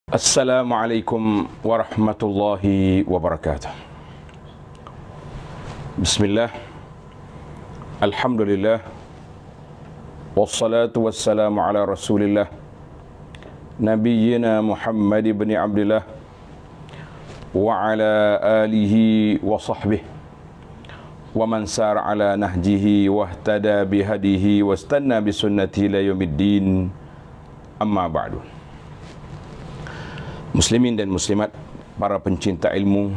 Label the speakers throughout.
Speaker 1: Assalamualaikum warahmatullahi wabarakatuh. Bismillah. Alhamdulillah. Wassalatu wassalamu ala Rasulillah Nabiyyina Muhammad ibn Abdullah wa ala alihi wa sahbihi wa man sara ala nahjihi wa ihtada bihadihi wa istanna bisunnatihi ila yaumiddin. Amma ba'du. Muslimin dan muslimat, para pencinta ilmu,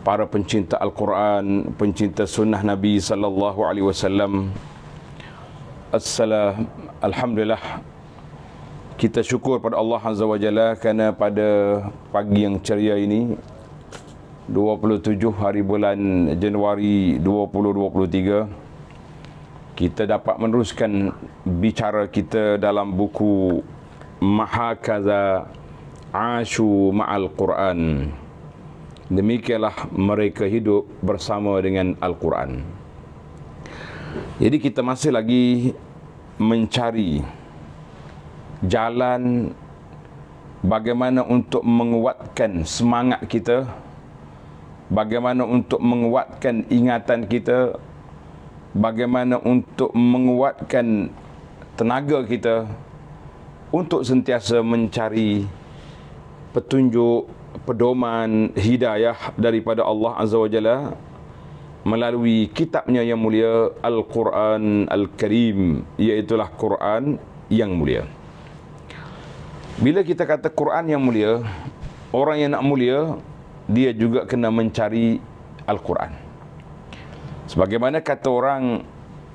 Speaker 1: para pencinta Al-Quran, pencinta sunnah Nabi sallallahu alaihi wasallam. Alhamdulillah, kita syukur pada Allah Azza wa Jalla kerana pada pagi yang ceria ini 27 hari bulan Januari 2023 kita dapat meneruskan bicara kita dalam buku Mahakaza Ashu Ma'al Quran. Demikianlah mereka hidup bersama dengan Al-Quran. Jadi kita masih lagi mencari jalan bagaimana untuk menguatkan semangat kita, bagaimana untuk menguatkan ingatan kita, bagaimana untuk menguatkan tenaga kita untuk sentiasa mencari petunjuk, pedoman, hidayah daripada Allah Azza wa Jalla melalui kitabnya yang mulia Al-Quran Al-Karim, iaitulah Quran yang mulia. Bila kita kata Quran yang mulia, orang yang nak mulia, dia juga kena mencari Al-Quran. Sebagaimana kata orang,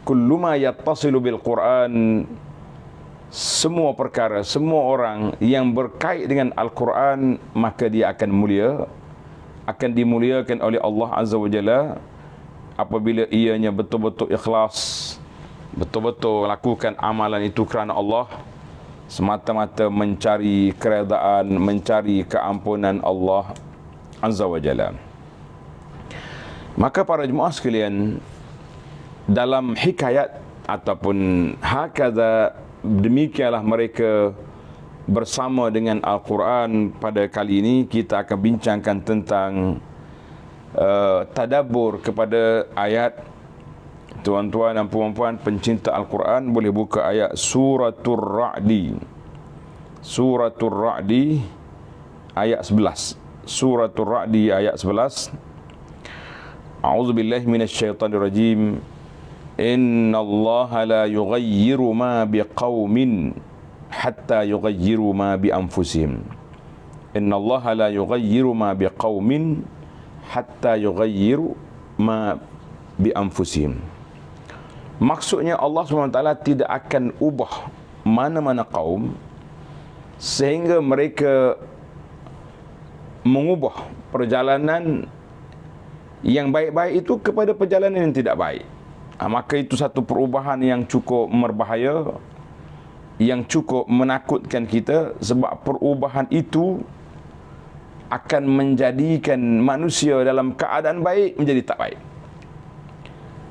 Speaker 1: kullu ma yattasilu bil Quran, semua perkara, semua orang yang berkait dengan Al-Quran, maka dia akan mulia, akan dimuliakan oleh Allah Azza wa Jalla apabila ianya betul-betul ikhlas, betul-betul lakukan amalan itu kerana Allah, semata-mata mencari keredaan, mencari keampunan Allah Azza wa Jalla. Maka para jemaah sekalian, dalam hikayat ataupun hakadha, demikianlah mereka bersama dengan Al-Quran. Pada kali ini kita akan bincangkan tentang tadabbur kepada ayat. Tuan-tuan dan puan-puan pencinta Al-Quran boleh buka ayat Suratul Ra'di. Suratul Ra'di ayat 11. Suratul Ra'di ayat 11. A'udzubillahi minasyaitanirrajim. Inna Allah la yughayyiru ma biqaumin hatta yughayyiru ma bi anfusihim. Inna Allah la yughayyiru ma biqaumin hatta yughayyiru ma bi anfusihim. Maksudnya Allah SWT tidak akan ubah mana-mana kaum sehingga mereka mengubah perjalanan yang baik-baik itu kepada perjalanan yang tidak baik. Maka itu satu perubahan yang cukup berbahaya, yang cukup menakutkan kita, sebab perubahan itu akan menjadikan manusia dalam keadaan baik menjadi tak baik.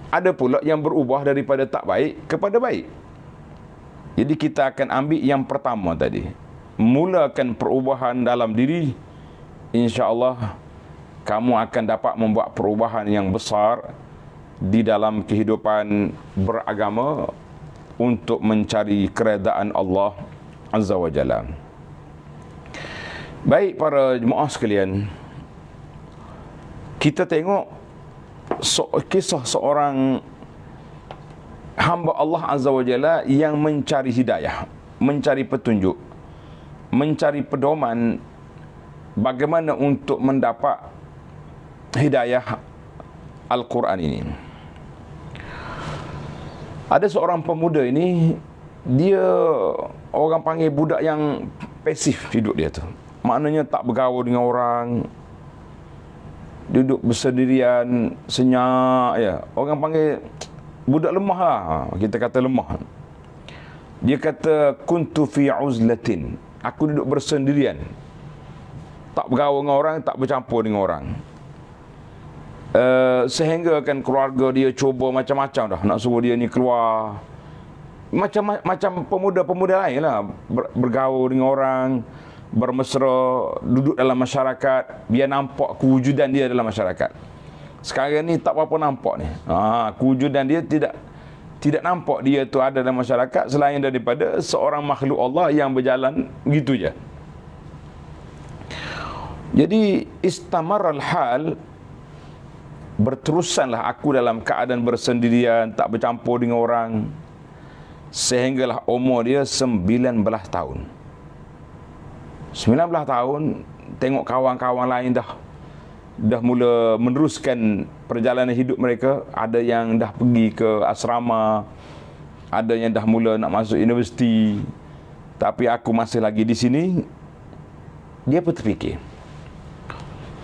Speaker 1: Ada pula yang berubah daripada tak baik kepada baik. Jadi kita akan ambil yang pertama tadi, mulakan perubahan dalam diri, insya-Allah kamu akan dapat membuat perubahan yang besar di dalam kehidupan beragama untuk mencari keredaan Allah Azza wa Jalla. Baik para jemaah sekalian, kita tengok kisah seorang hamba Allah Azza wa Jalla yang mencari hidayah, mencari petunjuk, mencari pedoman bagaimana untuk mendapat hidayah Al-Quran ini. Ada seorang pemuda ini, dia orang panggil budak yang pasif hidup dia tu. Maknanya tak bergaul dengan orang, duduk bersendirian, senyap ya. Orang panggil budak lemah lah. Kita kata lemah. Dia kata kuntu fi uzlatin. Aku duduk bersendirian. Tak bergaul dengan orang, tak bercampur dengan orang. Sehingga kan keluarga dia cuba macam-macam dah nak suruh dia ni keluar, macam pemuda-pemuda lain lah, bergaul dengan orang, bermesra, duduk dalam masyarakat, biar nampak kewujudan dia dalam masyarakat. Sekarang ni tak apa-apa nampak ni. Kewujudan dia tidak nampak dia tu ada dalam masyarakat selain daripada seorang makhluk Allah yang berjalan gitu je. Jadi istamarral hal, berterusanlah aku dalam keadaan bersendirian, tak bercampur dengan orang, sehinggalah umur dia 19 tahun. 19 tahun, tengok kawan-kawan lain dah mula meneruskan perjalanan hidup mereka. Ada yang dah pergi ke asrama, ada yang dah mula nak masuk universiti, tapi aku masih lagi di sini. Dia pun terfikir,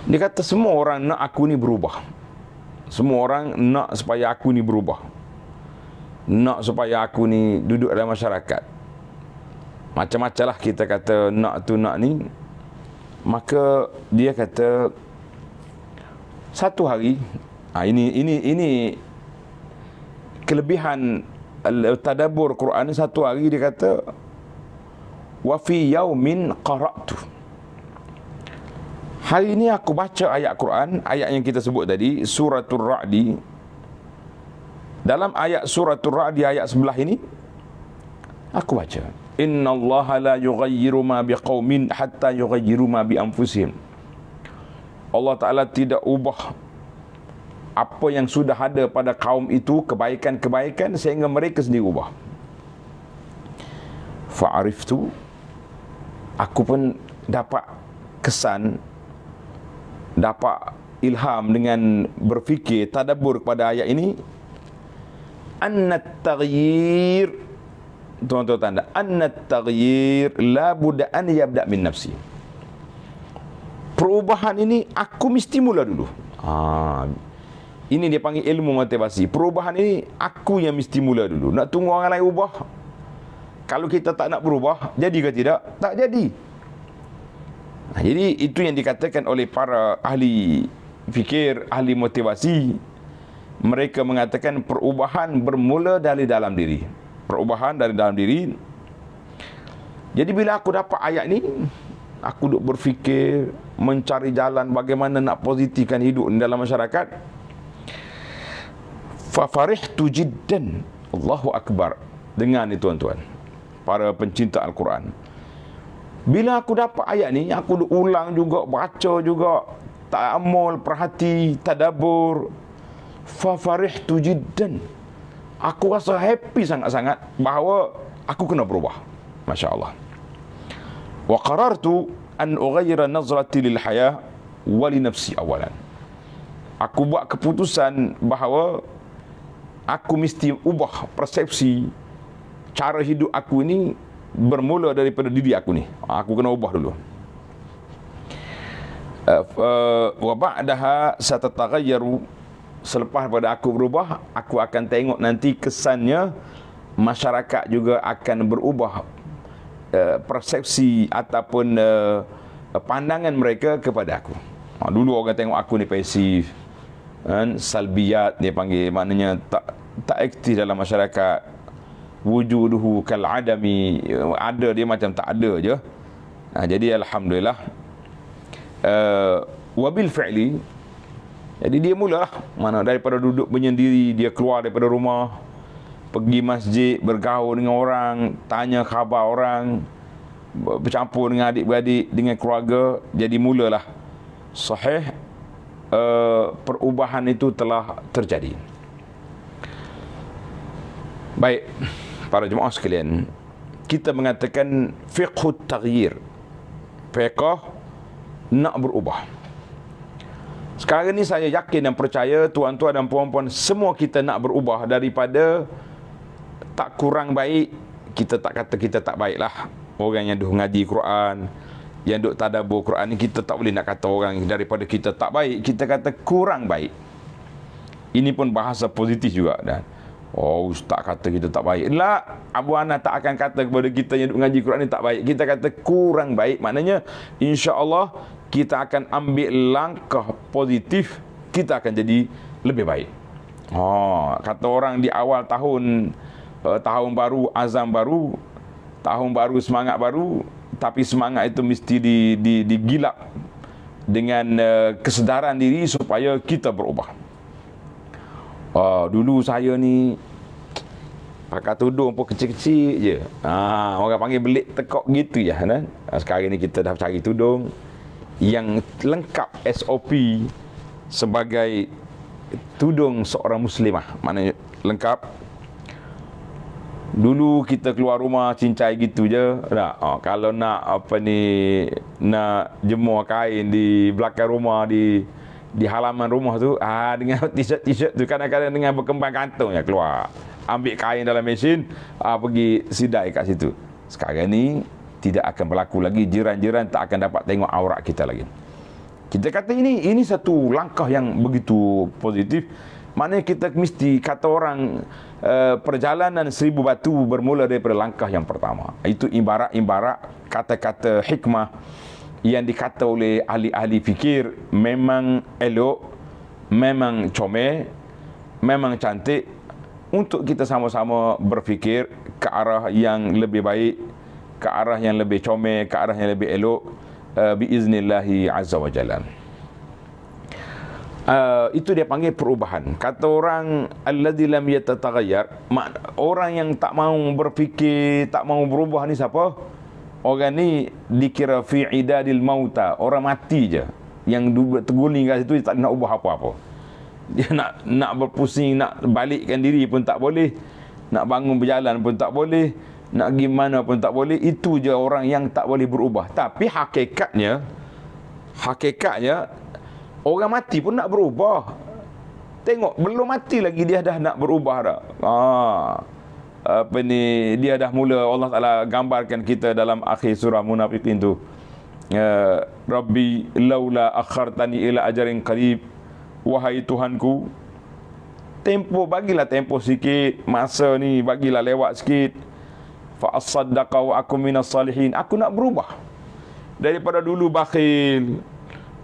Speaker 1: dia kata semua orang nak aku ni berubah. Semua orang nak supaya aku ni berubah, nak supaya aku ni duduk dalam masyarakat. Macam-macam lah kita kata nak tu nak ni. Maka dia kata satu hari, ini kelebihan tadabbur Quran. Satu hari dia kata, wa fi yaumin qara'tu, hari ini aku baca ayat Quran, ayat yang kita sebut tadi, suratul Ra'di. Dalam ayat suratul Ra'di, ayat sebelah ini, aku baca, innallaha la yughayyiru ma biqaumin hatta yughayyiru ma bi anfusihim. Allah Ta'ala tidak ubah apa yang sudah ada pada kaum itu, kebaikan-kebaikan, sehingga mereka sendiri ubah. Fa'ariftu, aku pun dapat kesan, dapat ilham dengan berfikir, tadabbur kepada ayat ini. Annat taghyir, tuan-tuan tanda, annat taghyir la budda an yabda min nafsi. Perubahan ini aku mesti mula dulu. Ini dia panggil ilmu motivasi. Perubahan ini aku yang mesti mula dulu. Nak tunggu orang lain ubah, kalau kita tak nak berubah, jadi ke tidak? Tak jadi. Jadi itu yang dikatakan oleh para ahli fikir, ahli motivasi. Mereka mengatakan perubahan bermula dari dalam diri. Perubahan dari dalam diri. Jadi bila aku dapat ayat ni, aku duk berfikir, mencari jalan bagaimana nak positifkan hidup dalam masyarakat. Fa farihtu jiddan. Allahu Akbar. Dengar ni tuan-tuan, para pencinta Al-Quran. Bila aku dapat ayat ni, aku duk ulang juga, baca juga, ta'ammul, perhati, tadabbur. Fa farihtu jiddan. Aku rasa happy sangat-sangat bahawa aku kena berubah. Masya Allah. Wa qarartu an ughayyira nazrati lil hayah wa li nafsi awalan. Aku buat keputusan bahawa aku mesti ubah persepsi, cara hidup aku ini bermula daripada diri aku ni. Aku kena ubah dulu. Wa ba'daha satataghayyaru, selepas pada aku berubah, aku akan tengok nanti kesannya masyarakat juga akan berubah persepsi ataupun pandangan mereka kepada aku. Dulu orang tengok aku ni pasif, salbiyat dia panggil, maknanya tak aktif dalam masyarakat. Wujuduhu kal adami, ada dia macam tak ada je. Jadi alhamdulillah, wabil fi'li, jadi dia mulalah, mana daripada duduk menyendiri, dia keluar daripada rumah, pergi masjid, bergaul dengan orang, tanya khabar orang, bercampur dengan adik-beradik, dengan keluarga. Jadi mulalah sahih, perubahan itu telah terjadi. Baik, para jemaah sekalian, kita mengatakan fiqhut taghyir, fiqh nak berubah. Sekarang ni saya yakin dan percaya tuan-tuan dan puan-puan, semua kita nak berubah daripada tak kurang baik. Kita tak kata kita tak baik lah. Orang yang duk ngaji Quran, yang duk tadabbur Quran ni, kita tak boleh nak kata orang daripada kita tak baik. Kita kata kurang baik. Ini pun bahasa positif juga. Dan ustaz kata kita tak baik. La, Abu Ana tak akan kata kepada kita yang duk ngaji Quran ni tak baik. Kita kata kurang baik. Maknanya insya-Allah kita akan ambil langkah positif, kita akan jadi lebih baik. Kata orang di awal tahun, tahun baru, azam baru, tahun baru, semangat baru, tapi semangat itu mesti digilap dengan kesedaran diri supaya kita berubah. Dulu saya ni pakai tudung pun kecil-kecil je. Orang panggil belik tekok gitu ya kan. Sekarang ni kita dah cari tudung yang lengkap SOP sebagai tudung seorang muslimah. Maknanya lengkap. Dulu kita keluar rumah cincai gitu je. Kalau nak nak jemur kain di belakang rumah, di halaman rumah tu, dengan t-shirt tu kadang-kadang dengan berkembang kantung ya keluar. Ambil kain dalam mesin, pergi sidai kat situ. Sekarang ni tidak akan berlaku lagi. Jiran-jiran tak akan dapat tengok aurat kita lagi. Kita kata ini satu langkah yang begitu positif. Maknanya kita mesti, kata orang, perjalanan 1000 batu bermula daripada langkah yang pertama. Itu ibarat-ibarat kata-kata hikmah yang dikata oleh ahli-ahli fikir, memang elok, memang comel, memang cantik untuk kita sama-sama berfikir ke arah yang lebih baik, ke arah yang lebih comel, ke arah yang lebih elok, biiznillahi azza wa jalla. Itu dia panggil perubahan. Kata orang alladzi lam yatataghayyar, orang yang tak mau berfikir, tak mau berubah ni siapa? Orang ni dikira fi idadil mauta, orang mati je, yang terguling kat situ, tak nak ubah apa-apa. Dia nak berpusing, nak balikkan diri pun tak boleh, nak bangun berjalan pun tak boleh, nak pergi mana pun tak boleh. Itu je orang yang tak boleh berubah. Tapi hakikatnya orang mati pun nak berubah. Tengok, belum mati lagi dia dah nak berubah dah. Dia dah mula, Allah Ta'ala gambarkan kita dalam akhir surah Munafiqin tu. Rabbi laula akhartani ila ajarin qarib. Wahai Tuhanku, bagilah tempoh sikit, masa ni bagilah lewat sikit. Fa as-saddaqa wa akum minas salihin. Aku nak berubah. Daripada dulu bakhil,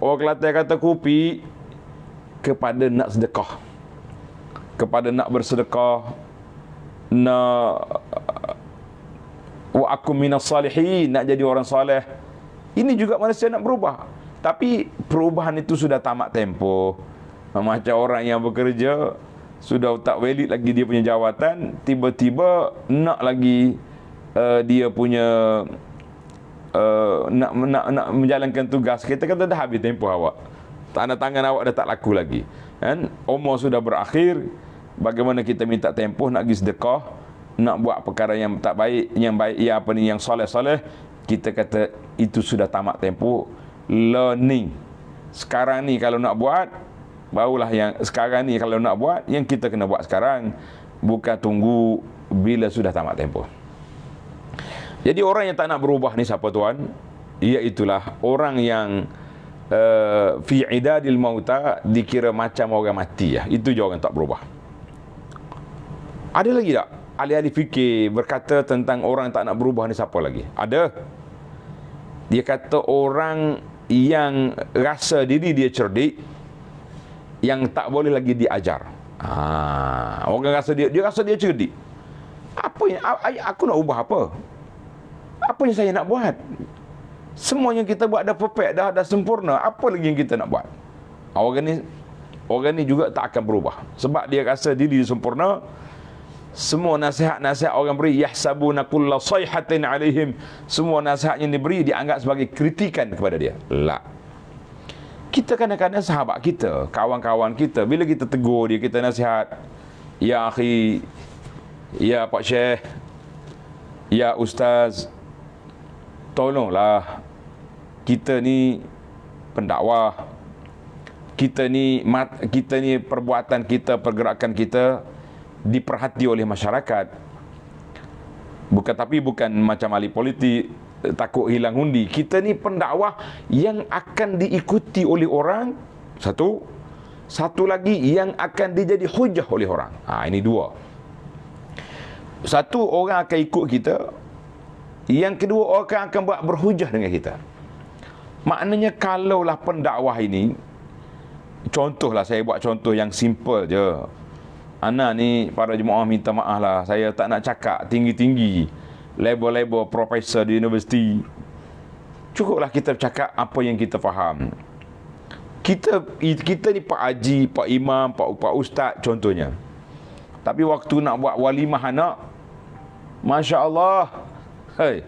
Speaker 1: orang Kelantan kata kopi, kepada nak sedekah, kepada nak bersedekah, nak wa akum minas salihin, nak jadi orang soleh. Ini juga manusia nak berubah. Tapi perubahan itu sudah tamat tempoh. Macam orang yang bekerja, sudah tak valid lagi dia punya jawatan, tiba-tiba nak lagi dia punya nak menjalankan tugas. Kita kata dah habis tempoh awak, tanda tangan awak dah tak laku lagi kan. Umur sudah berakhir. Bagaimana kita minta tempoh nak pergi sedekah, nak buat perkara yang tak baik, yang baik yang soleh-soleh, kita kata itu sudah tamat tempoh. Learning sekarang ni kalau nak buat, barulah yang sekarang ni kalau nak buat, yang kita kena buat sekarang, bukan tunggu bila sudah tamat tempoh. Jadi orang yang tak nak berubah ni siapa tuan? Iaitulah orang yang fi idadil mauta, dikira macam orang mati ya. Itu je orang tak berubah. Ada lagi tak ahli-ahli fikir berkata tentang orang yang tak nak berubah ni siapa lagi? Ada. Dia kata orang yang rasa diri dia cerdik, yang tak boleh lagi diajar. Orang rasa dia rasa dia cerdik. Apa yang aku nak ubah apa? Apa yang saya nak buat? Semua yang kita buat dah perfect, dah sempurna. Apa lagi yang kita nak buat? Orang ni juga tak akan berubah, sebab dia rasa diri dia sempurna. Semua nasihat-nasihat orang beri, yahsabuna kulla sayhatin alaihim, semua nasihat yang diberi dianggap sebagai kritikan kepada dia. La. Kita kadang-kadang sahabat kita, kawan-kawan kita, bila kita tegur dia, kita nasihat, ya akhi, ya pak syekh, ya ustaz, tolonglah, kita ni pendakwah, kita ni perbuatan kita, pergerakan kita diperhati oleh masyarakat. Bukan macam ahli politik takut hilang undi. Kita ni pendakwah yang akan diikuti oleh orang. Satu lagi yang akan dijadi hujah oleh orang. Ini dua. Satu, orang akan ikut kita. Yang kedua, orang akan buat berhujah dengan kita. Maknanya kalaulah pendakwah ini, contohlah, saya buat contoh yang simple je. Ana ni, para jemaah minta maaf lah, saya tak nak cakap tinggi-tinggi, level-level profesor di universiti. cukuplah kita bercakap apa yang kita faham. Kita ni Pak Haji, Pak Imam, Pak Ustaz contohnya. Tapi waktu nak buat walimah anak, Masya Allah, hey,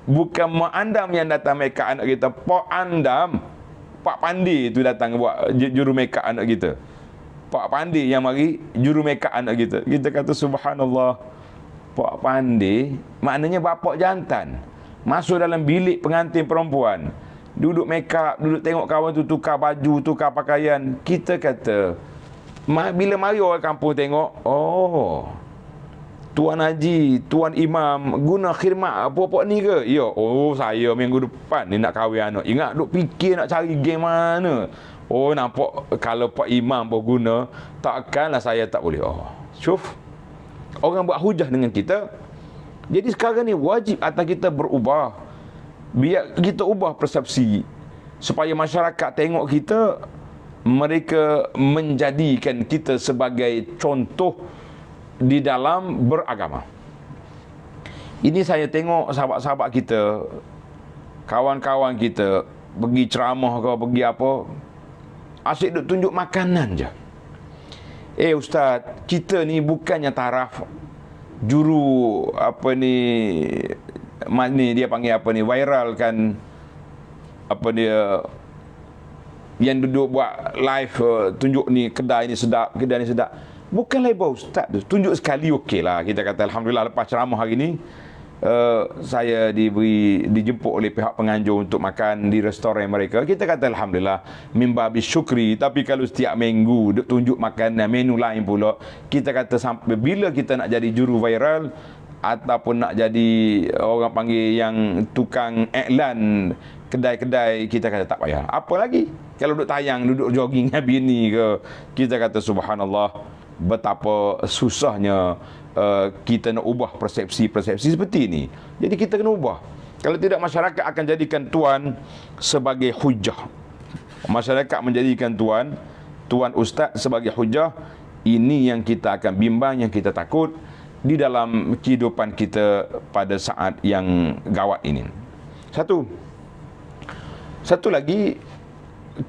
Speaker 1: bukan mak andam yang datang make up anak kita, Pak Andam, Pak Pandi tu datang buat juru make up anak kita. Pak Pandi yang mari juru make up anak kita. Kita kata subhanallah, Pak Pandi maknanya bapak jantan. Masuk dalam bilik pengantin perempuan, duduk make up, duduk tengok kawan tu tukar baju, tukar pakaian. Kita kata, bila mari orang kampung tengok, oh, Tuan Haji, Tuan Imam guna khidmat apa-apa ni ke? Ya, oh saya minggu depan ni nak kahwin anak. Ingat duk fikir nak cari game mana. Oh nampak kalau Pak Imam pun guna, takkanlah saya tak boleh. Oh, syuf. Orang buat hujah dengan kita. Jadi sekarang ni wajib atas kita berubah. Biar kita ubah persepsi supaya masyarakat tengok kita, mereka menjadikan kita sebagai contoh di dalam beragama. Ini saya tengok sahabat-sahabat kita, kawan-kawan kita pergi ceramah ke pergi apa, asyik duk tunjuk makanan je. Ustaz, kita ni bukannya taraf juru apa ni, mana dia panggil apa ni, viral kan, apa dia yang duduk buat live tunjuk ni kedai ni sedap, kedai ni sedap. Bukan label ustaz tu, tunjuk sekali okeylah. Kita kata alhamdulillah lepas ceramah hari ni saya dijemput oleh pihak penganjur untuk makan di restoran mereka. Kita kata alhamdulillah mimbabi syukri. Tapi kalau setiap minggu duk tunjuk makanan menu lain pula, kita kata sampai bila kita nak jadi juru viral ataupun nak jadi orang panggil yang tukang iklan kedai-kedai, kita kata tak payah. Apa lagi kalau duduk tayang, duduk jogging dengan bini ke, kita kata subhanallah, betapa susahnya kita nak ubah persepsi-persepsi seperti ini. Jadi kita kena ubah. Kalau tidak, masyarakat akan jadikan tuan sebagai hujah. Masyarakat menjadikan tuan ustaz sebagai hujah. Ini yang kita akan bimbang, yang kita takut di dalam kehidupan kita pada saat yang gawat ini. Satu lagi,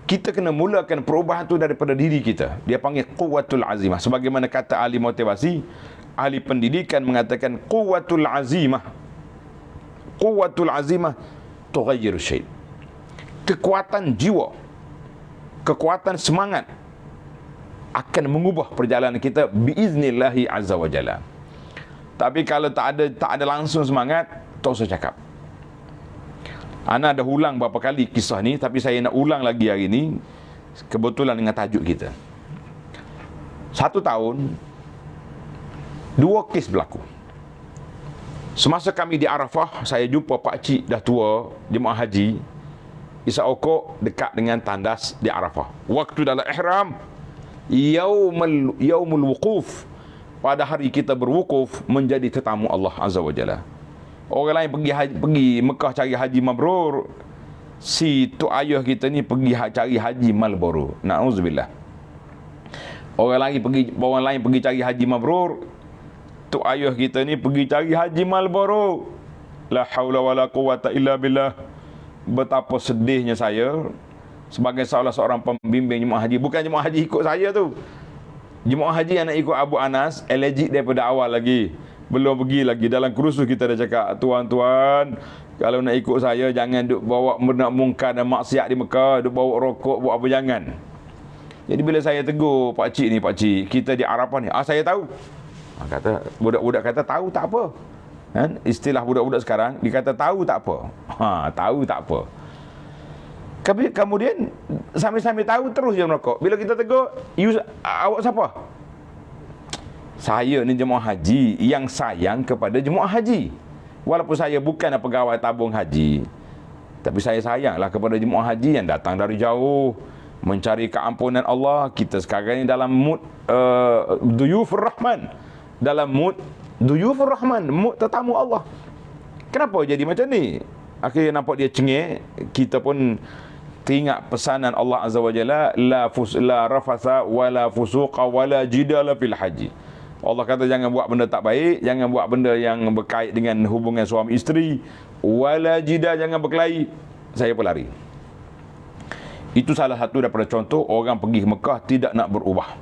Speaker 1: kita kena mulakan perubahan tu daripada diri kita. Dia panggil quwwatul azimah. Sebagaimana kata ahli motivasi, ahli pendidikan mengatakan quwwatul azimah tughayyiru syai'. Kekuatan jiwa, kekuatan semangat akan mengubah perjalanan kita biiznillahi azza wa jalla. Tapi kalau tak ada langsung semangat, tak usah cakap. Ana dah ulang berapa kali kisah ni, tapi saya nak ulang lagi hari ni, kebetulan dengan tajuk kita. 1 tahun 2 kes berlaku. Semasa kami di Arafah, saya jumpa pak cik dah tua, jemaah haji, Isa Okok dekat dengan tandas di Arafah. Waktu dalam ihram, yaumul wukuf, pada hari kita berwukuf menjadi tetamu Allah Azza wa Jalla. Orang lain pergi Mekah cari haji mabrur, si tok ayah kita ni pergi cari haji Malboro. Na'udzubillah. Orang lain pergi cari haji mabrur, tok ayah kita ni pergi cari haji Malboro. La haula wala quwata illa billah. Betapa sedihnya saya sebagai salah seorang pembimbing jemaah haji. Bukan jemaah haji ikut saya tu, jemaah haji yang nak ikut Abu Anas, allergic daripada awal lagi, belum pergi lagi. Dalam kursus kita dah cakap, tuan-tuan, kalau nak ikut saya jangan duk bawa benda mungkar dan maksiat di Mekah, duk bawa rokok, buat apa, jangan. Jadi bila saya tegur pak cik ni, pak cik, kita di Arafah ni, saya tahu. Kata budak-budak kata tahu tak apa. Kan? Istilah budak-budak sekarang, dia kata tahu tak apa. Tahu tak apa. Kemudian sambil-sambil tahu terus je merokok. Bila kita tegur, awak siapa? Saya ni jemaah haji yang sayang kepada jemaah haji. Walaupun saya bukan pegawai tabung haji, tapi saya sayanglah kepada jemaah haji yang datang dari jauh mencari keampunan Allah. Kita sekarang ni dalam mood duyufur rahman, dalam mood duyufur rahman, mood tetamu Allah. Kenapa jadi macam ni? Akhirnya nampak dia cengih. Kita pun teringat pesanan Allah Azza wa Jalla, la rafasa wala fusuqa wala jidala fil haji. Allah kata jangan buat benda tak baik, jangan buat benda yang berkait dengan hubungan suami isteri, wala jida, jangan berkelahi. saya pun lari. Itu salah satu daripada contoh orang pergi ke Mekah tidak nak berubah.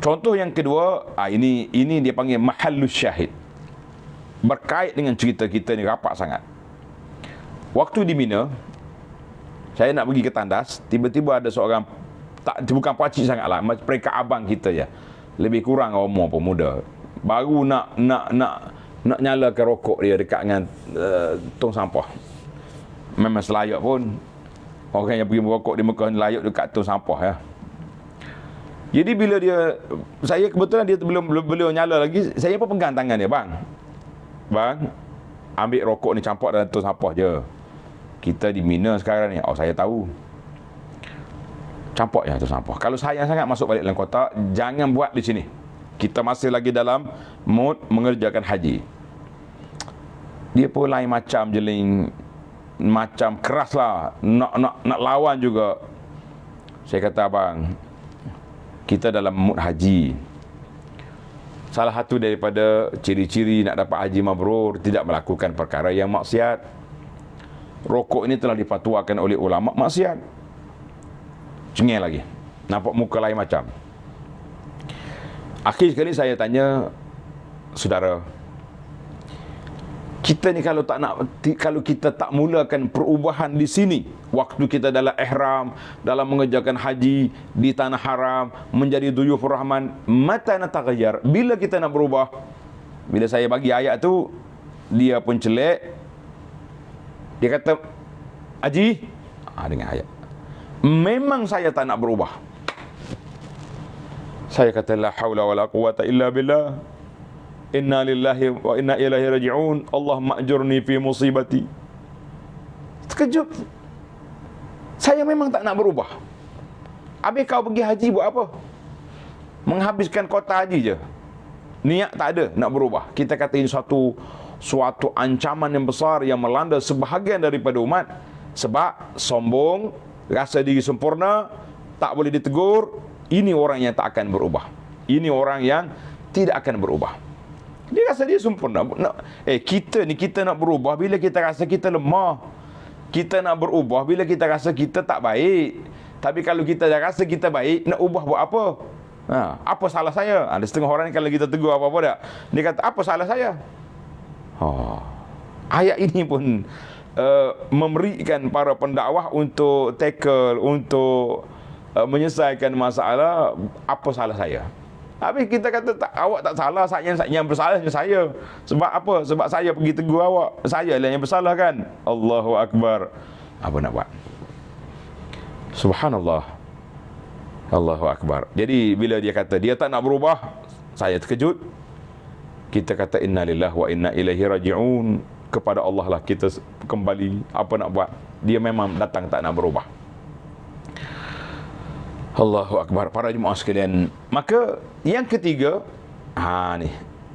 Speaker 1: Contoh yang kedua, ini dia panggil mahallus syahid. Berkait dengan cerita kita ni rapat sangat. Waktu di Mina, saya nak pergi ke tandas, tiba-tiba ada seorang, bukan pakcik sangat lah, mereka abang kita je, lebih kurang umur pun muda, baru nak nyalakan rokok dia dekat dengan tong sampah. Memang selayak pun orang yang pergi merokok di Mekah ni layak dekat tong sampah ya. Jadi bila saya kebetulan dia belum nyala lagi, saya pun pegang tangan dia, bang, ambil rokok ni campak dalam tong sampah je. Kita di Mina sekarang ni, saya tahu. Campak je tong sampah. Kalau sayang sangat masuk balik dalam kotak, jangan buat di sini. Kita masih lagi dalam mood mengerjakan haji. Dia pun lain macam jeling, macam keras lah, nak lawan juga. Saya kata, abang, kita dalam mood haji. Salah satu daripada ciri-ciri nak dapat haji mabrur, tidak melakukan perkara yang maksiat. Rokok ini telah dipatuakan oleh ulama maksiat. Cengeng lagi, nampak muka lain macam. Akhir sekali saya tanya, saudara, kita ni kalau kita tak mulakan perubahan di sini, waktu kita dalam ihram, dalam mengerjakan haji di tanah haram, menjadi duyufur rahman, mata nataghayyar, bila kita nak berubah? Bila saya bagi ayat tu, dia pun celek. Dia kata, Haji, dengan ayat, memang saya tak nak berubah. Saya kata, la haula wala quwata illa billah, inna lillahi wa inna ilaihi raji'un, Allahumma ajurni fi musibati. Terkejut. Saya memang tak nak berubah. Habis kau pergi haji buat apa? Menghabiskan kota haji je. Niat tak ada nak berubah. Kita kata ini suatu ancaman yang besar yang melanda sebahagian daripada umat. Sebab sombong, rasa diri sempurna, tak boleh ditegur. Ini orang yang tak akan berubah. Ini orang yang tidak akan berubah. Dia rasa dia sempurna. Kita nak berubah bila kita rasa kita lemah. Kita nak berubah bila kita rasa kita tak baik. Tapi kalau kita dah rasa kita baik, nak ubah buat apa? Apa salah saya? Ada setengah orang ni kalau kita tegur apa-apa tak, dia kata, apa salah saya? Ayat ini pun memberikan para pendakwah untuk tackle, untuk menyelesaikan masalah, apa salah saya. Habis kita kata, awak tak salah, yang bersalah saya. Sebab apa? Sebab saya pergi tegur awak, saya lah yang bersalah kan? Allahu Akbar. Apa nak buat? Subhanallah. Allahu Akbar. Jadi bila dia kata dia tak nak berubah, saya terkejut. Kita kata inna lillahi wa inna ilaihi raji'un. Kepada Allah lah kita kembali. Apa nak buat? Dia memang datang tak nak berubah. Allahu Akbar. Para jemaah sekalian, maka yang ketiga,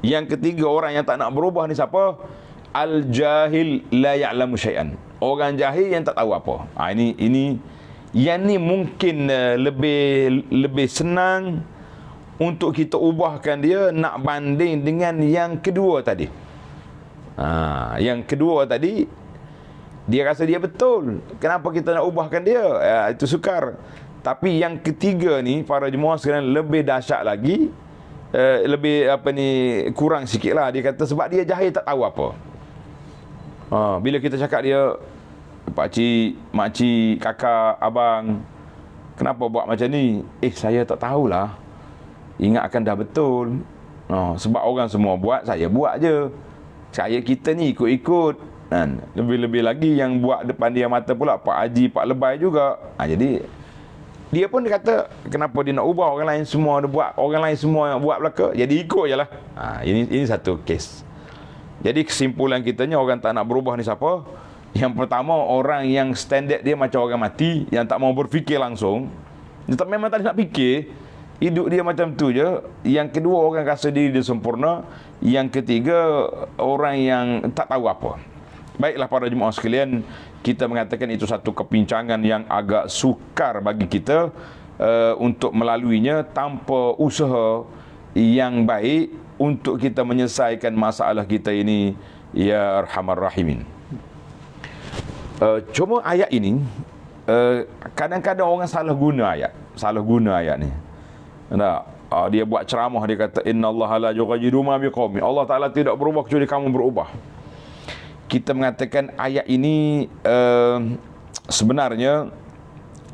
Speaker 1: yang ketiga orang yang tak nak berubah ni siapa? Al-jahil la ya'lamu syai'an. Orang jahil yang tak tahu apa. Ini yang ni mungkin lebih senang untuk kita ubahkan dia, nak banding dengan yang kedua tadi. Yang kedua tadi, dia rasa dia betul. Kenapa kita nak ubahkan dia? Itu sukar. Tapi yang ketiga ni, para jemaah sekalian, lebih dahsyat lagi. Lebih kurang sikit lah. Dia kata sebab dia jahil, tak tahu apa. Bila kita cakap dia, pakcik, makcik, kakak, abang, kenapa buat macam ni? Saya tak tahulah. Ingatkan dah betul. Sebab orang semua buat, saya buat je. Kita ni ikut-ikut. Lebih-lebih lagi yang buat depan dia mata pula Pak Haji, Pak Lebay juga. Jadi dia pun dia kata, kenapa dia nak ubah? Orang lain semua dia buat, orang lain semua yang buat belaka, jadi ikut je lah. Ini satu kes. Jadi kesimpulan kitanya, orang tak nak berubah ni siapa? Yang pertama, orang yang standard dia macam orang mati, yang tak mau berfikir langsung. Dia memang tak nak fikir, hidup dia macam tu je. Yang kedua, orang rasa diri dia sempurna. Yang ketiga, orang yang tak tahu apa. Baiklah para jemaah sekalian, kita mengatakan itu satu kepincangan yang agak sukar bagi kita untuk melaluinya tanpa usaha yang baik untuk kita menyelesaikan masalah kita ini, ya arhamar rahimin. Cuma ayat ini kadang-kadang orang salah guna ayat ni. Tak? Dia buat ceramah, dia kata innallaha la yughayyiru ma biqaumin. Allah Taala tidak berubah kecuali kamu berubah. Kita mengatakan ayat ini sebenarnya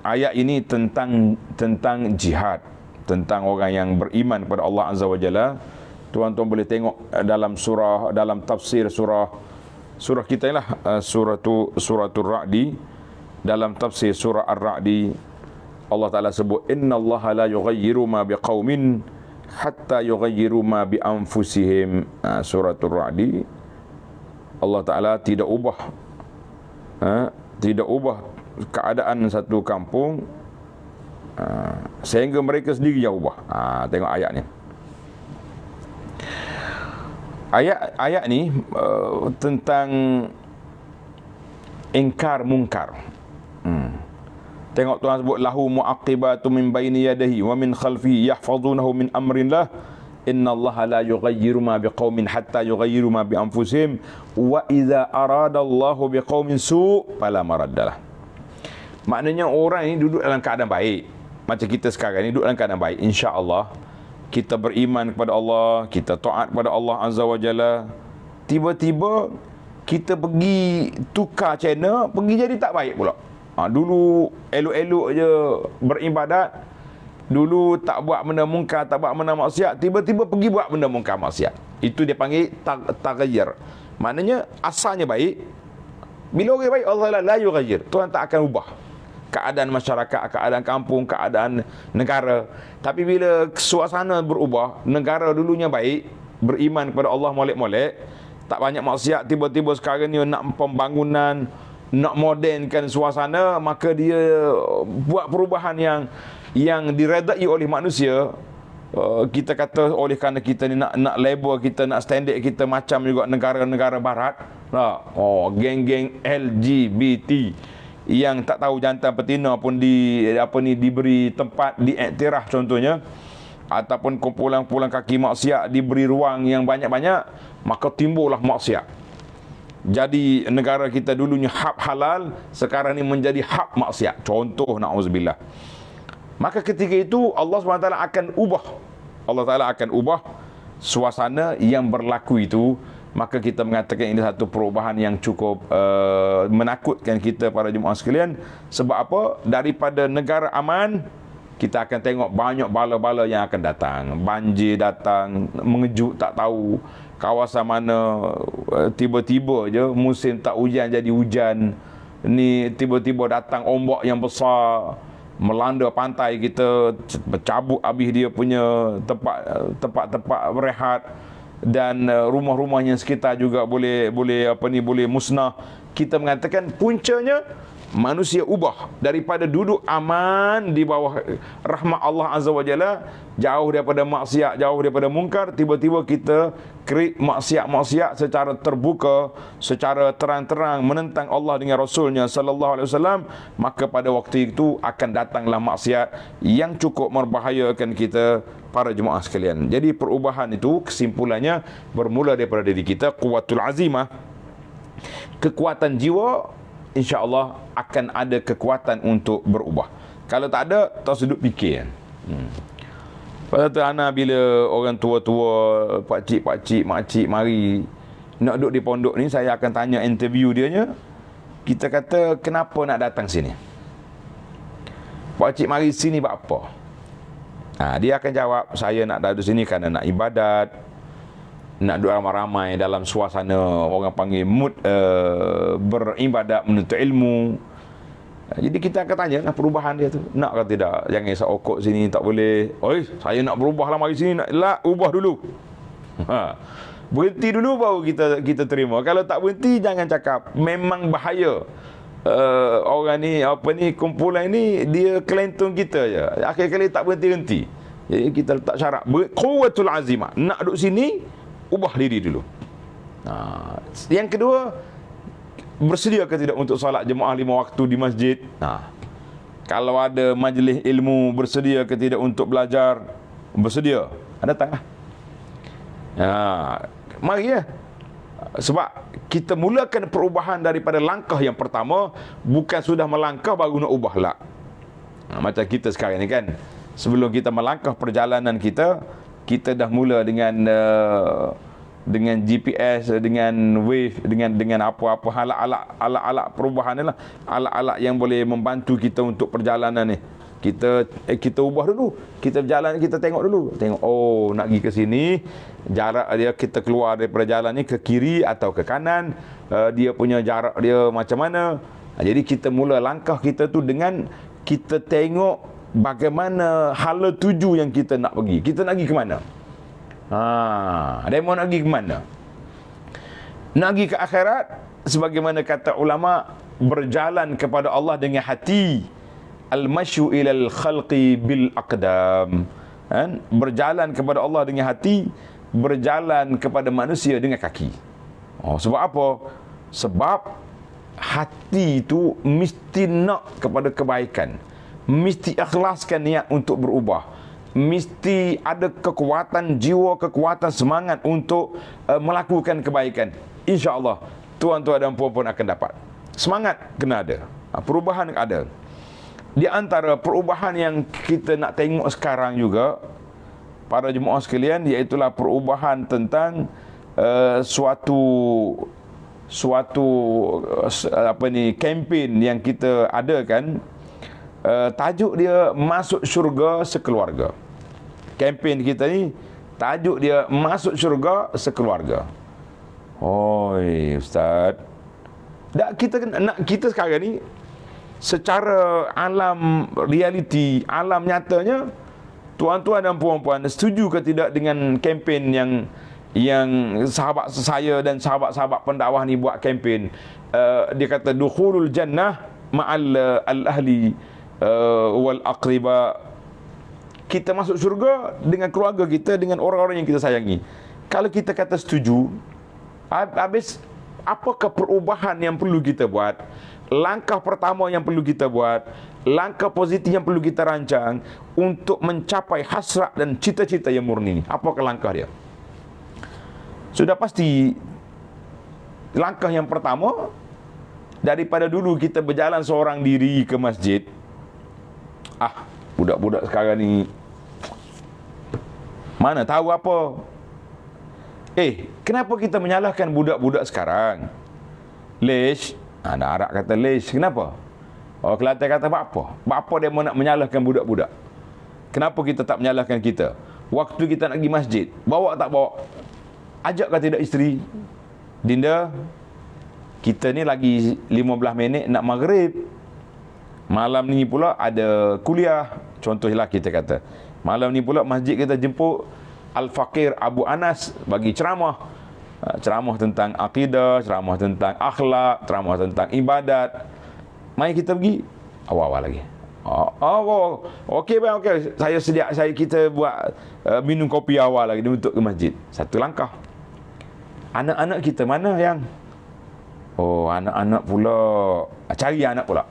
Speaker 1: ayat ini tentang jihad, tentang orang yang beriman kepada Allah Azza wa Jalla. Tuan-tuan boleh tengok dalam tafsir surah kita lah, suratul Ra'di. Dalam tafsir surah Ar-Ra'di, Allah Ta'ala sebut innallaha la yughayyiru ma biqaumin hatta yughayyiru ma bi anfusihim. Suratul Ra'di, Allah Ta'ala tidak ubah keadaan satu kampung sehingga mereka sendiri yang ubah. Tengok ayat ni. Ayat ni tentang ingkar munkar. Tengok Tuhan sebut lahu mu'aqibatu min baini yadihi wa min khalfihi yahfazunahu min amrillah innallaha la yughayyiru ma biqaumin hatta yughayyiru ma bi anfusihim wa idza aradallahu biqaumin su' fala maraddalah. Maknanya orang ini duduk dalam keadaan baik. Macam kita sekarang ni duduk dalam keadaan baik, insya-Allah kita beriman kepada Allah, kita taat kepada Allah Azza wa Jalla. Tiba-tiba kita pergi tukar channel, pergi jadi tak baik pula. Dulu elok-elok je beribadat, dulu tak buat benda mungkar, tak buat benda maksiat, tiba-tiba pergi buat benda mungkar maksiat. Itu dia panggil taghayyur. Maknanya asalnya baik. Bila orang baik, Allah la yughayyir. Tuhan tak akan ubah keadaan masyarakat, keadaan kampung, keadaan negara. Tapi bila suasana berubah, negara dulunya baik, beriman kepada Allah molek-molek, tak banyak maksiat, tiba-tiba sekarang ni nak pembangunan, nak modernkan suasana, maka dia buat perubahan yang diredai oleh manusia. Kita kata oleh kerana kita ni nak label kita, nak standard kita macam juga negara-negara barat. Geng-geng LGBT yang tak tahu jantan betina pun diberi tempat, diiktiraf contohnya, ataupun kumpulan-kumpulan kaki maksiat diberi ruang yang banyak-banyak, maka timbullah maksiat. Jadi negara kita dulunya hak halal, sekarang ni menjadi hak maksiat. Contoh, na'udzubillah. Maka ketika itu Allah SWT akan ubah. Allah Ta'ala akan ubah suasana yang berlaku itu. Maka kita mengatakan ini satu perubahan yang cukup menakutkan kita para jemaah sekalian. Sebab apa? Daripada negara aman, kita akan tengok banyak bala-bala yang akan datang. Banjir datang, mengejut tak tahu kawasan mana, tiba-tiba je musim tak hujan jadi hujan. Ni tiba-tiba datang ombak yang besar melanda pantai kita, bercabut habis dia punya tempat-tempat berehat, dan rumah-rumahnya sekitar juga boleh musnah. Kita mengatakan puncanya manusia ubah daripada duduk aman di bawah rahmat Allah Azza wa Jalla, jauh daripada maksiat, jauh daripada mungkar, tiba-tiba kita create maksiat-maksiat secara terbuka, secara terang-terang menentang Allah dengan Rasulnya sallallahu alaihi wasallam. Maka pada waktu itu akan datanglah maksiat yang cukup membahayakan kita para jemaah sekalian. Jadi perubahan itu kesimpulannya bermula daripada diri kita, quwwatul azimah, kekuatan jiwa. InsyaAllah akan ada kekuatan untuk berubah. Kalau tak ada, tak sudut fikir. Pada tu Ana bila orang tua-tua, pakcik-pakcik, makcik mari nak duduk di pondok ni, saya akan tanya interview dia. Kita kata, kenapa nak datang sini? Pakcik mari sini buat apa? Dia akan jawab, saya nak duduk sini kerana nak ibadat, nak duduk ramai-ramai dalam suasana orang panggil mood beribadat, menuntut ilmu. Jadi kita akan tanya lah perubahan dia tu, nak ke tidak? Jangan isap okok sini, tak boleh. Saya nak berubah lah mari sini. Nak ubah dulu. Berhenti dulu baru kita terima. Kalau tak berhenti, jangan cakap. Memang bahaya. Orang ni kumpulan ni dia kelentung kita je. Akhir kali tak berhenti-henti. Jadi kita letak syarat quwwatul azimah. Nak duduk sini, ubah diri dulu. Yang kedua, bersedia ke tidak untuk solat jemaah 5 waktu di masjid? Kalau ada majlis ilmu, bersedia ke tidak untuk belajar? Bersedia, datanglah. Mari ya. Sebab kita mulakan perubahan daripada langkah yang pertama, bukan sudah melangkah baru nak ubah lah. Macam kita sekarang ni kan, sebelum kita melangkah perjalanan kita, kita dah mula dengan GPS, dengan wave, dengan apa-apa alat-alat perubahan ni lah, alat-alat yang boleh membantu kita untuk perjalanan ni. Kita ubah dulu, kita berjalan, kita tengok dulu, oh nak pergi ke sini, jarak dia, kita keluar daripada jalan ni ke kiri atau ke kanan, dia punya jarak dia macam mana. Jadi kita mula langkah kita tu dengan kita tengok bagaimana hala tuju yang kita nak pergi. Kita nak pergi ke mana? Demo nak pergi ke mana? Nak pergi ke akhirat, sebagaimana kata ulama, berjalan kepada Allah dengan hati. Al-masyu ilal khalqi bil aqdam. Berjalan kepada Allah dengan hati, berjalan kepada manusia dengan kaki. Sebab apa? Sebab hati itu mesti nak kepada kebaikan, mesti ikhlaskan niat untuk berubah, mesti ada kekuatan jiwa, kekuatan semangat untuk melakukan kebaikan. InsyaAllah tuan-tuan dan puan-puan akan dapat. Semangat kena ada, perubahan ada. Di antara perubahan yang kita nak tengok sekarang juga, para jemaah sekalian, iaitulah perubahan tentang suatu kempen yang kita adakan. Tajuk dia Masuk Syurga Sekeluarga. Kempen kita ni tajuk dia Masuk Syurga Sekeluarga. Oi ustaz, kita sekarang ni secara alam realiti, alam nyatanya, tuan-tuan dan puan-puan setuju ke tidak dengan kempen yang sahabat saya dan sahabat-sahabat pendakwah ni buat kempen? Dia kata dukhulul jannah ma'al al-ahli wal aqriba. Kita masuk syurga dengan keluarga kita, dengan orang-orang yang kita sayangi. Kalau kita kata setuju, habis apakah perubahan yang perlu kita buat? Langkah pertama yang perlu kita buat, langkah positif yang perlu kita rancang untuk mencapai hasrat dan cita-cita yang murni. Apakah langkah dia? Sudah pasti langkah yang pertama, daripada dulu kita berjalan seorang diri ke masjid. Budak-budak sekarang ni mana tahu apa. Kenapa kita menyalahkan budak-budak sekarang? Lesh, anak Arab kata lesh. Kenapa? Orang Kelantan kata bapa. Bapa dia nak menyalahkan budak-budak. Kenapa kita tak menyalahkan kita? Waktu kita nak pergi masjid, bawa tak bawa? Ajak ke tidak isteri? Dinda, kita ni lagi 15 minit nak maghrib. Malam ni pula ada kuliah. Contohlah kita kata, malam ni pula masjid kita jemput Al-Faqir Abu Anas bagi ceramah. Ceramah tentang akidah, ceramah tentang akhlak, ceramah tentang ibadat. Mari kita pergi awal-awal lagi. Okey bang, okey. Kita buat minum kopi awal lagi untuk ke masjid. Satu langkah. Anak-anak kita mana yang? Anak-anak pula. Cari anak pula.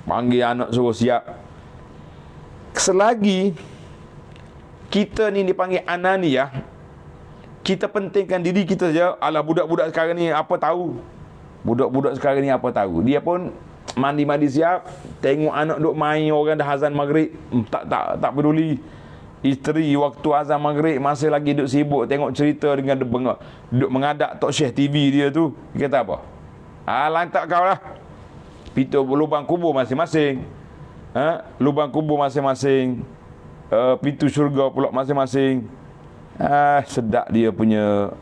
Speaker 1: Panggil anak suruh siap. Selagi kita ni dipanggil ananiyah, kita pentingkan diri kita saja. Alah, budak-budak sekarang ni apa tahu? Budak-budak sekarang ni apa tahu? Dia pun mandi-mandi siap, tengok anak duk main, orang dah azan maghrib, tak peduli. Isteri waktu azan maghrib masih lagi duk sibuk tengok cerita dengan duk mengadak Tok Syekh TV dia tu. Dia kata apa? Lantak kau lah. Pintu lubang kubur masing-masing. Lubang kubur masing-masing. Pintu syurga pula masing-masing. Sedap dia punya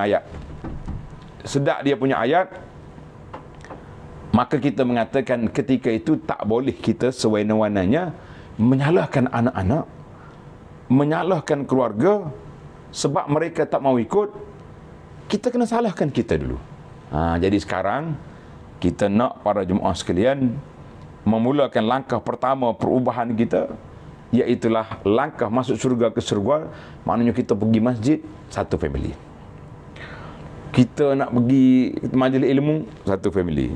Speaker 1: ayat. Sedap dia punya ayat. Maka kita mengatakan ketika itu tak boleh kita sewenang-wenangnya menyalahkan anak-anak, menyalahkan keluarga sebab mereka tak mau ikut. Kita kena salahkan kita dulu. Jadi sekarang kita nak para jemaah sekalian memulakan langkah pertama perubahan kita, iaitulah langkah masuk syurga ke syurga. Maknanya kita pergi masjid satu family. Kita nak pergi majlis ilmu satu family.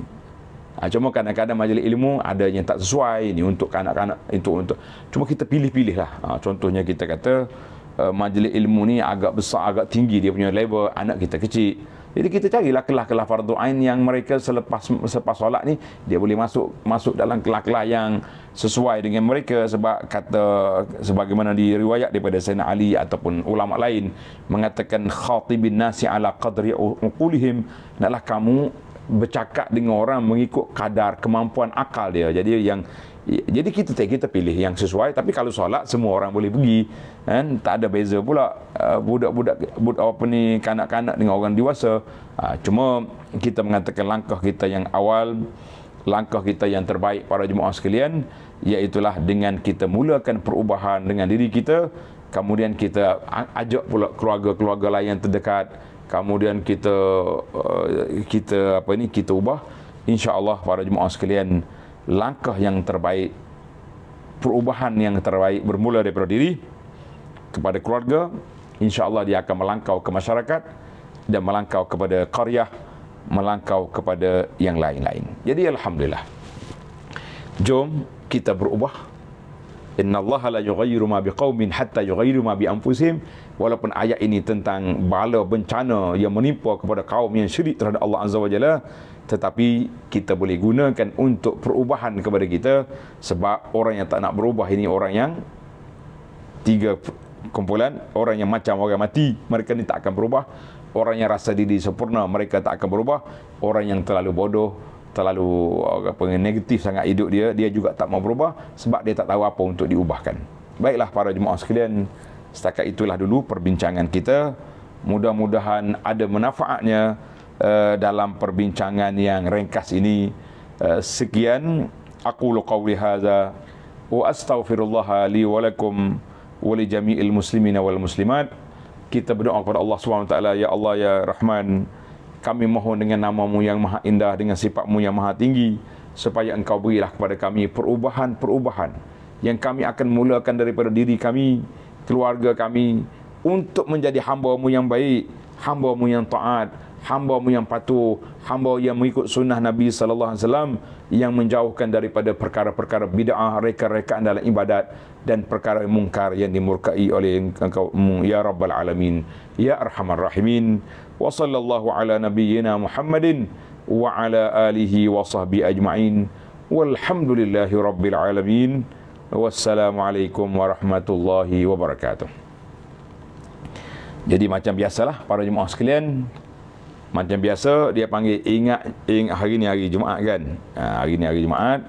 Speaker 1: Cuma kadang-kadang majlis ilmu ada yang tak sesuai ni untuk kanak-kanak, untuk cuma kita pilih-pilih lah. Contohnya kita kata majlis ilmu ni agak besar, agak tinggi dia punya level, anak kita kecil. Jadi kita carilah kelas-kelas fardu ain yang mereka selepas solat ni dia boleh masuk dalam kelas-kelas yang sesuai dengan mereka, sebab kata sebagaimana diriwayat daripada Sayyidina Ali ataupun ulama lain mengatakan khatibin nasi ala qadri uqulihim, hendaklah kamu bercakap dengan orang mengikut kadar kemampuan akal dia. Jadi kita pilih yang sesuai. Tapi kalau solat semua orang boleh pergi kan, tak ada beza pula budak apa ni, kanak-kanak dengan orang dewasa. Cuma kita mengatakan langkah kita yang awal, langkah kita yang terbaik para jemaah sekalian, iaitulah dengan kita mulakan perubahan dengan diri kita, kemudian kita ajak pula keluarga-keluarga lain yang terdekat, kemudian kita ubah. Insya-Allah para jemaah sekalian, langkah yang terbaik, perubahan yang terbaik bermula daripada diri kepada keluarga. InsyaAllah dia akan melangkau ke masyarakat dan melangkau kepada qaryah, melangkau kepada yang lain-lain. Jadi alhamdulillah, jom kita berubah. Innallaha la yughayyiru ma biqaumin hatta yughayyiru ma bi anfusihim. Walaupun ayat ini tentang bala bencana yang menimpa kepada kaum yang syirik terhadap Allah Azza wa Jalla, tetapi kita boleh gunakan untuk perubahan kepada kita. Sebab orang yang tak nak berubah ini orang yang tiga kumpulan. Orang yang macam orang mati, mereka ni tak akan berubah. Orang yang rasa diri sempurna, mereka tak akan berubah. Orang yang terlalu bodoh, terlalu negatif sangat hidup dia juga tak mau berubah, sebab dia tak tahu apa untuk diubahkan. Baiklah para jemaah sekalian, setakat itulah dulu perbincangan kita. Mudah-mudahan ada manfaatnya dalam perbincangan yang ringkas ini. Sekian, aqulu qawli hadza wa astaghfirullah li wa lakum wa li jami'il muslimina wal muslimat. Kita berdoa kepada Allah SWT, ya Allah ya Rahman, kami mohon dengan nama-Mu yang maha indah, dengan sifat-Mu yang maha tinggi, supaya Engkau berilah kepada kami perubahan-perubahan yang kami akan mulakan daripada diri kami, keluarga kami, untuk menjadi hamba-Mu yang baik, hamba-Mu yang taat, hamba-Mu yang patuh, hamba yang mengikut sunnah Nabi sallallahu alaihi wasallam, yang menjauhkan daripada perkara-perkara bid'ah, reka-rekaan dalam ibadat, dan perkara mungkar yang dimurkai oleh Engkau ya Rabbal Alamin, ya Arhamar Rahimin. Wa sallallahu ala nabiyyina Muhammadin wa ala alihi wa sahbihi ajma'in. Walhamdulillahi Rabbil Alamin. Wassalamualaikum warahmatullahi wabarakatuh. Jadi macam biasalah para jemaah sekalian, macam biasa dia panggil ingat hari ni hari Jumaat kan. Hari ni hari Jumaat.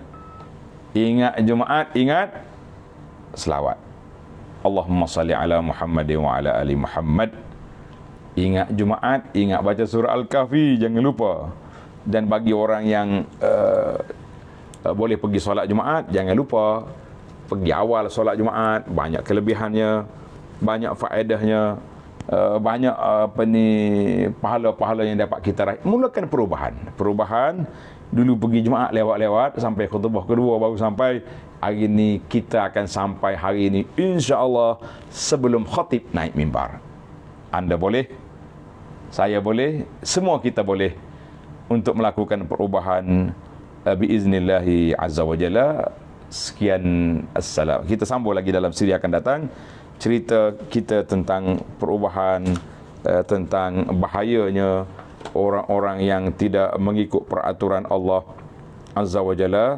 Speaker 1: Ingat Jumaat, ingat selawat. Allahumma salli ala Muhammad wa ala ali Muhammad. Ingat Jumaat, ingat baca surah Al-Kahfi, jangan lupa. Dan bagi orang yang boleh pergi solat Jumaat, jangan lupa pergi awal solat Jumaat. Banyak kelebihannya, banyak faedahnya, banyak pahala-pahala yang dapat kita raih. Mulakan perubahan. Dulu pergi Jumaat lewat-lewat sampai khutbah kedua baru sampai. Hari ini kita akan sampai hari ini insya-Allah sebelum khatib naik mimbar. Anda boleh, saya boleh, semua kita boleh untuk melakukan perubahan biiznillahi azza wa jalla. Sekian, assalam. Kita sambung lagi dalam siri akan datang, cerita kita tentang perubahan, tentang bahayanya orang-orang yang tidak mengikut peraturan Allah azza wa jalla.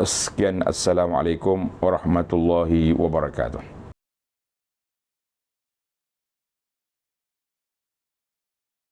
Speaker 1: Sekian, assalamualaikum warahmatullahi wabarakatuh.